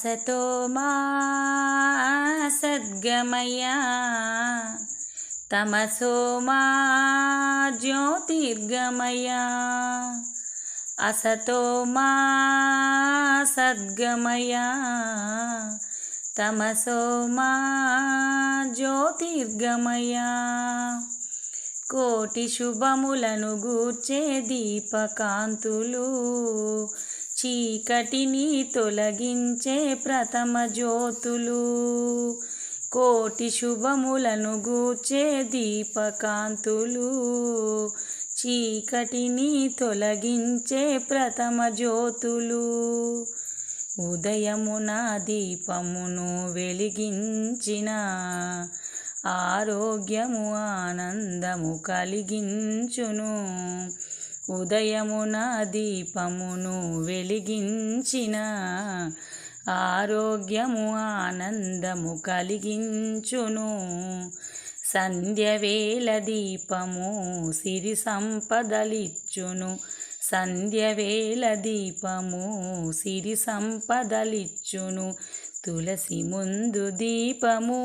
असतो मा सद्गमय तमसो मा ज्योतिर्गमय असतो मा सद्गमय तमसो मा ज्योतिर्गमय కోటి శుభములను గూర్చే దీపకాంతులు చీకటిని తొలగించే ప్రథమ జ్యోతులు కోటి శుభములను గూర్చే దీపకాంతులు చీకటిని తొలగించే ప్రథమ జ్యోతులు ఉదయమున దీపమును వెలిగించిన ఆరోగ్యము ఆనందము కలిగించును ఉదయమున దీపమును వెలిగించిన ఆరోగ్యము ఆనందము కలిగించును సంధ్యవేళ దీపము సిరి సంపదలిచ్చును సంధ్యవేళ దీపము సిరి సంపదలిచ్చును తులసి ముందు దీపము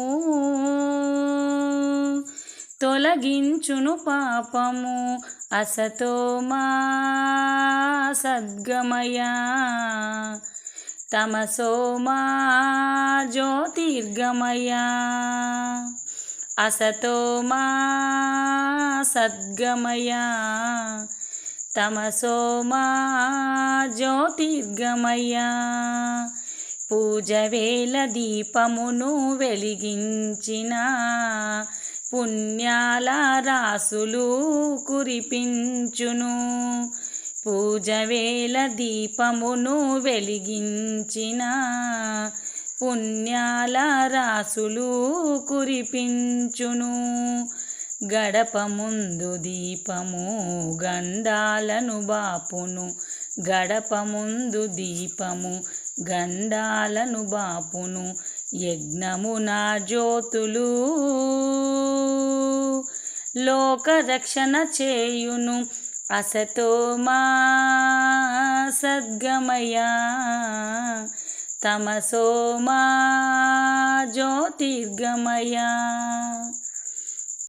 తొలగించును పాపము అసతో మా సద్గమయ తమసో మా జ్యోతిర్గమయ అసతో మా సద్గమయ తమసో మా జ్యోతిర్గమయ పూజ వేళ దీపమును వెలిగించిన పుణ్యాల రాసులు కురిపించును పూజ వేళ దీపమును వెలిగించిన పుణ్యాల రాసులు కురిపించును గడప ముందు దీపము గండాలను బాపును గడప ముందు దీపము గండాలను బాపును యజ్ఞమున జ్యోతులు లోకరక్షణ చేయును అసతో మా సద్గమయ తమసో మా జ్యోతిర్గమయ